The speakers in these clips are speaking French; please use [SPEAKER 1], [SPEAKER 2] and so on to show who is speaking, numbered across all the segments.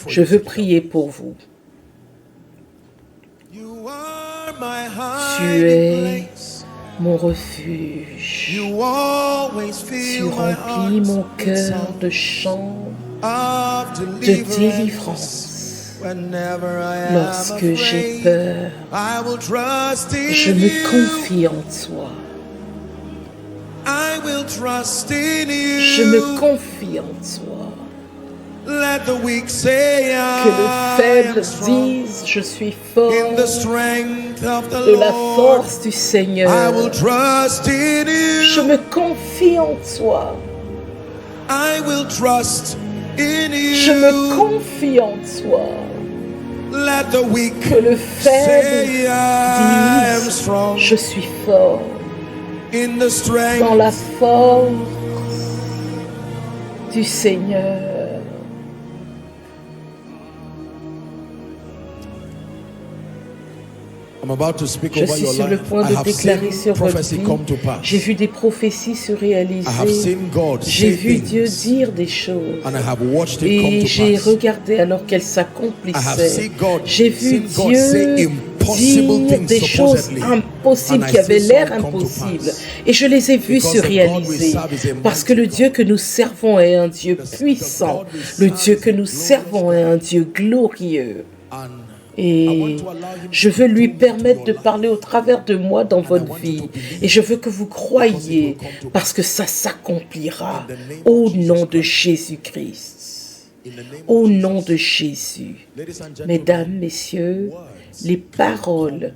[SPEAKER 1] Je veux prier pour vous. Tu es mon refuge. Tu remplis mon cœur de chants de délivrance. Lorsque j'ai peur, je me confie en toi. Je me confie en toi. Que le faible dise, je suis fort de la force du Seigneur. Je me confie en toi. Je me confie en toi. Que le faible dise, je suis fort dans la force du Seigneur. Je suis sur le point de déclarer sur votre vie. J'ai vu des prophéties se réaliser. J'ai vu Dieu dire des choses. Et j'ai regardé alors qu'elles s'accomplissaient. J'ai vu Dieu dire des choses impossibles qui avaient l'air impossibles. Et je les ai vues se réaliser. Parce que le Dieu que nous servons est un Dieu puissant. Le Dieu que nous servons est un Dieu glorieux. Et je veux lui permettre de parler au travers de moi dans votre vie. Et je veux que vous croyiez, parce que ça s'accomplira au nom de Jésus-Christ. Au nom de Jésus. Mesdames, messieurs, les paroles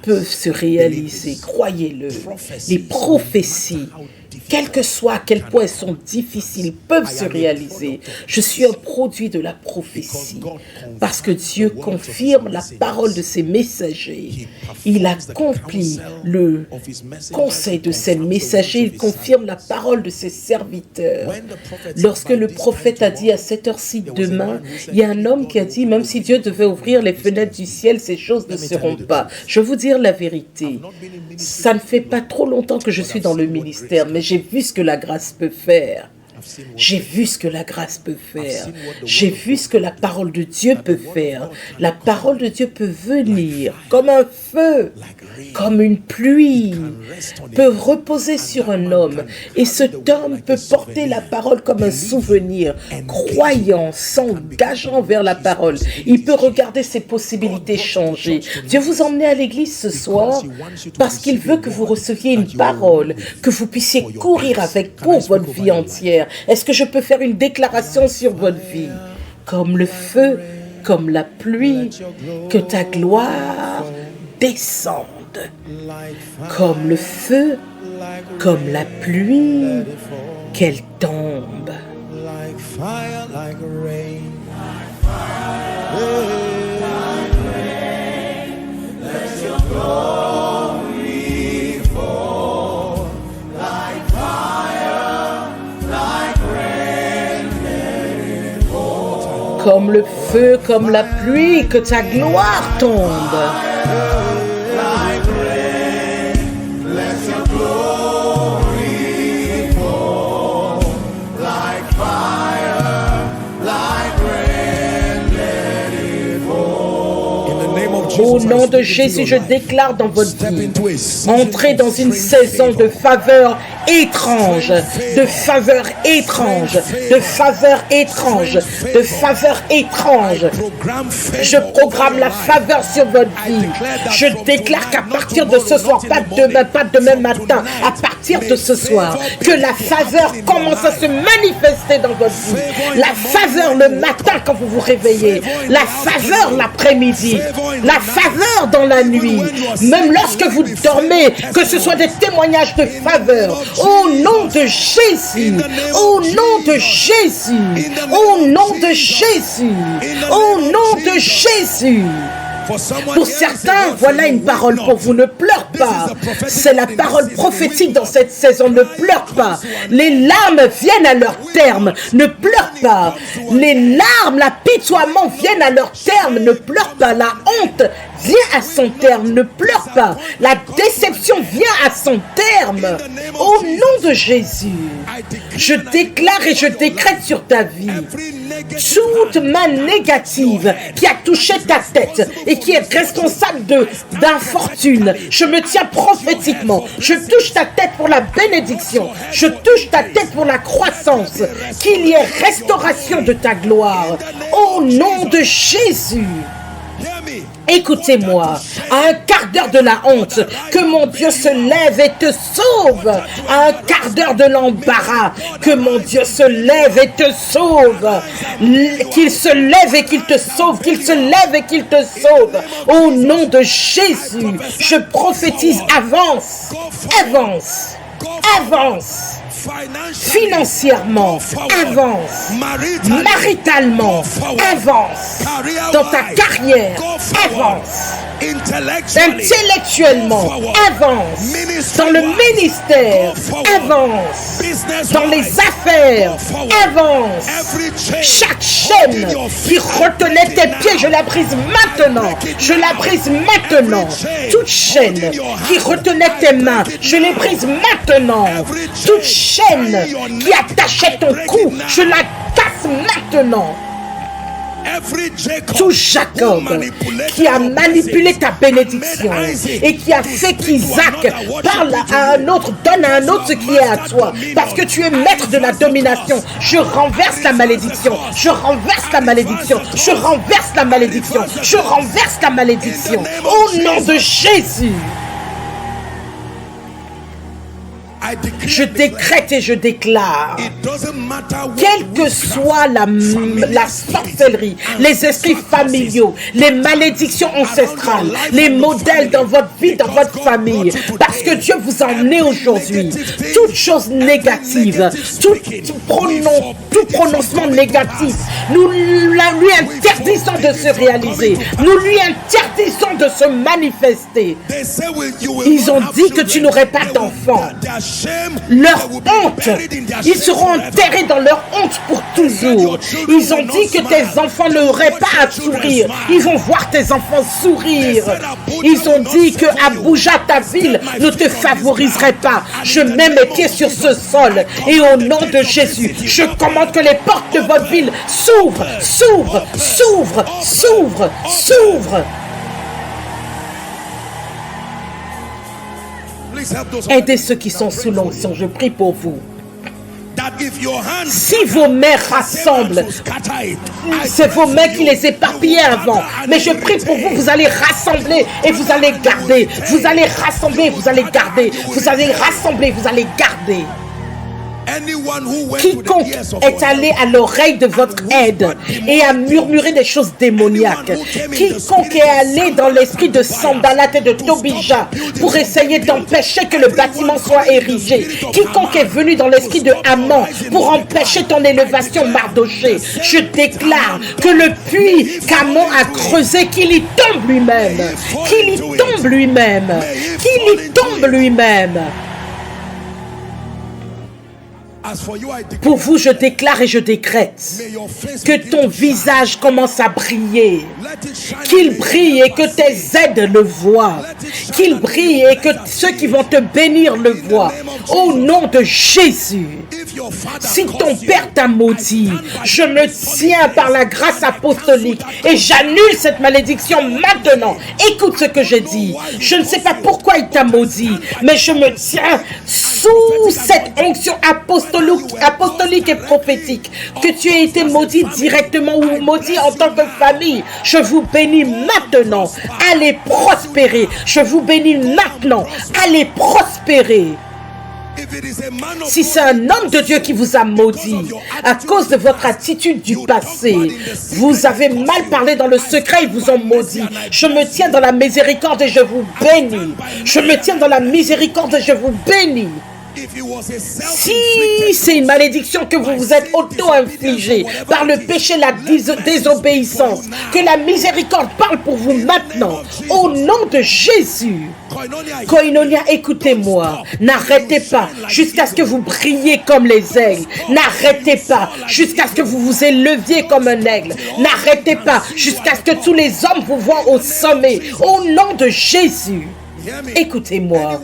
[SPEAKER 1] peuvent se réaliser, croyez-le. Les prophéties, quel que soit à quel point elles sont difficiles, peuvent se réaliser. Je suis un produit de la prophétie parce que Dieu confirme la parole de ses messagers. Il accomplit le conseil de ses messagers, il confirme la parole de ses serviteurs. Lorsque le prophète a dit à cette heure-ci demain, il y a un homme qui a dit, même si Dieu devait ouvrir les fenêtres du ciel, ces choses ne seront pas. Je vais vous dire la vérité. Ça ne fait pas trop longtemps que je suis dans le ministère, mais j'ai vu ce que la grâce peut faire. J'ai vu ce que la grâce peut faire. J'ai vu ce que la parole de Dieu peut faire. La parole de Dieu peut venir comme un feu, comme une pluie, peut reposer sur un homme. Et cet homme peut porter la parole comme un souvenir, croyant, s'engageant vers la parole. Il peut regarder ses possibilités changer. Dieu vous emmenez à l'église ce soir parce qu'il veut que vous receviez une parole, que vous puissiez courir avec pour votre vie entière. Est-ce que je peux faire une déclaration sur votre vie? Comme le feu, comme la pluie, que ta gloire descende. Comme le feu, comme la pluie, qu'elle tombe. Comme le feu, comme la pluie, que ta gloire tombe. Au nom de Jésus, je déclare dans votre vie, entrez dans une saison de faveur étrange, de faveur étrange, de faveur étrange, de faveur étrange. Je programme la faveur sur votre vie. Je déclare qu'à partir de ce soir, pas demain matin, à partir de ce soir, que la faveur commence à se manifester dans votre vie. La faveur le matin quand vous vous réveillez, la faveur l'après-midi, la faveur dans la nuit, même lorsque vous dormez, que ce soit des témoignages de faveur. Au nom de Jésus, au nom de Jésus, au nom de Jésus, au nom de Jésus. Pour certains, voilà une parole pour vous. Ne pleure pas. C'est la parole prophétique dans cette saison. Ne pleure pas. Les larmes viennent à leur terme. Ne pleure pas. Les larmes, l'apitoiement viennent à leur terme. Ne pleure pas. La honte vient à son terme. Ne pleure pas. La déception vient à son terme. Au nom de Jésus, je déclare et je décrète sur ta vie toute main négative qui a touché ta tête et qui est responsable d'infortune. Je me tiens prophétiquement. Je touche ta tête pour la bénédiction. Je touche ta tête pour la croissance. Qu'il y ait restauration de ta gloire. Au nom de Jésus. Écoutez-moi, à un quart d'heure de la honte, que mon Dieu se lève et te sauve. À un quart d'heure de l'embarras, que mon Dieu se lève et te sauve. Qu'il se lève et qu'il te sauve, qu'il se lève et qu'il te sauve. Au nom de Jésus, je prophétise, avance, avance, avance. Financièrement, avance. Maritalement, avance. Dans ta carrière, avance. Intellectuellement, avance. Dans le ministère, avance. Dans les affaires, avance. Chaque chaîne qui retenait tes pieds, je la brise maintenant. Je la brise maintenant. Toute chaîne qui retenait tes mains, je les brise maintenant. Toute chaîne qui attachait ton cou, je la casse maintenant. Tout Jacob qui a manipulé ta bénédiction et qui a fait qu'Isaac parle à un autre, donne à un autre ce qui est à toi, parce que tu es maître de la domination. Je renverse la malédiction, je renverse la malédiction, je renverse la malédiction, je renverse la malédiction. Au nom de Jésus. Je décrète et je déclare, quelle que soit la sorcellerie, les esprits familiaux, les malédictions ancestrales, les modèles dans votre vie, dans votre famille, parce que Dieu vous a emmené aujourd'hui, toute chose négative, tout prononcement négatif, nous lui interdisons de se réaliser, nous lui interdisons de se manifester. Ils ont dit que tu n'aurais pas d'enfant. Leur honte, ils seront enterrés dans leur honte pour toujours. Ils ont dit que tes enfants n'auraient pas à sourire. Ils vont voir tes enfants sourire. Ils ont dit que Abuja, ta ville, ne te favoriserait pas. Je mets mes pieds sur ce sol et au nom de Jésus, je commande que les portes de votre ville s'ouvrent, s'ouvrent, s'ouvrent, s'ouvrent, s'ouvrent. Aidez ceux qui sont sous l'onction, je prie pour vous. Si vos mains rassemblent, c'est vos mains qui les éparpillaient avant, mais je prie pour vous, vous allez rassembler et vous allez garder. Vous allez rassembler, vous allez garder. Vous allez rassembler, vous allez garder. Quiconque est allé à l'oreille de votre aide et a murmuré des choses démoniaques, quiconque est allé dans l'esprit de Sanballat et de Tobija pour essayer d'empêcher que le bâtiment soit érigé, quiconque est venu dans l'esprit de Haman pour empêcher ton élévation, Mardoché, je déclare que le puits qu'Haman a creusé, qu'il y tombe lui-même, qu'il y tombe lui-même, qu'il y tombe lui-même. Pour vous, je déclare et je décrète que ton visage commence à briller, qu'il brille et que tes aides le voient, qu'il brille et que ceux qui vont te bénir le voient. Au nom de Jésus, si ton père t'a maudit, je me tiens par la grâce apostolique et j'annule cette malédiction maintenant. Écoute ce que je dis. Je ne sais pas pourquoi il t'a maudit, mais je me tiens sous cette onction apostolique et prophétique, que tu aies été maudit directement ou maudit en tant que famille. Je vous bénis maintenant. Allez prospérer. Je vous bénis maintenant. Allez prospérer. Si c'est un homme de Dieu qui vous a maudit à cause de votre attitude du passé, vous avez mal parlé dans le secret, ils vous ont maudit. Je me tiens dans la miséricorde et je vous bénis. Je me tiens dans la miséricorde et je vous bénis. Si c'est une malédiction que vous vous êtes auto-infligée par le péché, la désobéissance, que la miséricorde parle pour vous maintenant, au nom de Jésus. Koinonia, écoutez-moi. N'arrêtez pas jusqu'à ce que vous brillez comme les aigles. N'arrêtez pas jusqu'à ce que vous vous éleviez comme un aigle. N'arrêtez pas jusqu'à ce que tous les hommes vous voient au sommet. Au nom de Jésus. Écoutez-moi,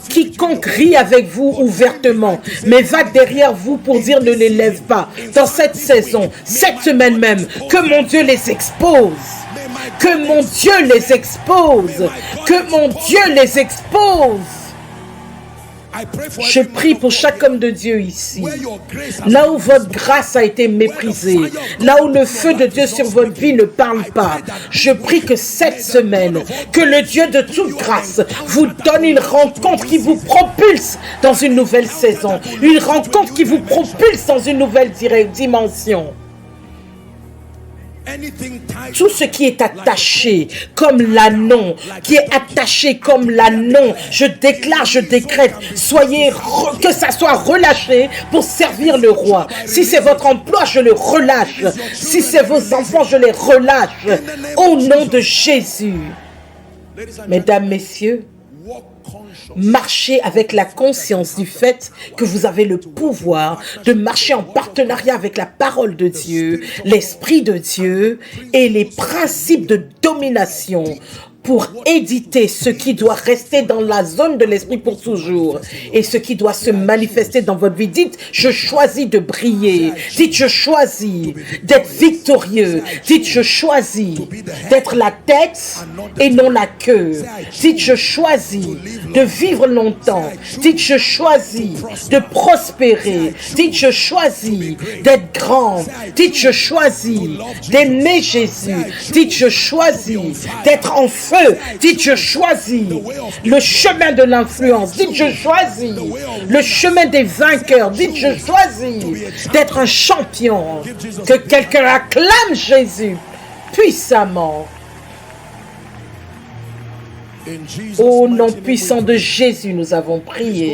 [SPEAKER 1] quiconque rit avec vous ouvertement, mais va derrière vous pour dire ne les lève pas, dans cette saison, cette semaine même, que mon Dieu les expose, que mon Dieu les expose, que mon Dieu les expose. Je prie pour chaque homme de Dieu ici, là où votre grâce a été méprisée, là où le feu de Dieu sur votre vie ne parle pas. Je prie que cette semaine, que le Dieu de toute grâce vous donne une rencontre qui vous propulse dans une nouvelle saison, une rencontre qui vous propulse dans une nouvelle dimension. Tout ce qui est attaché comme l'ânon, qui est attaché comme l'ânon, je déclare, je décrète, que ça soit relâché pour servir le roi. Si c'est votre emploi, je le relâche. Si c'est vos enfants, je les relâche. Au nom de Jésus. Mesdames, messieurs, marchez avec la conscience du fait que vous avez le pouvoir de marcher en partenariat avec la parole de Dieu, l'Esprit de Dieu et les principes de domination pour éditer ce qui doit rester dans la zone de l'esprit pour toujours et ce qui doit se manifester dans votre vie. Dites, je choisis de briller. Dites, je choisis d'être victorieux. Dites, je choisis d'être la tête et non la queue. Dites, je choisis de vivre longtemps. Dites, je choisis de prospérer. Dites, je choisis d'être grand. Dites, je choisis d'aimer Jésus. Dites, je choisis d'être en feu. Dites, je choisis le chemin de l'influence. Dites, je choisis le chemin des vainqueurs. Dites, je choisis d'être un champion. Que quelqu'un acclame Jésus puissamment. Au nom puissant de Jésus, nous avons prié.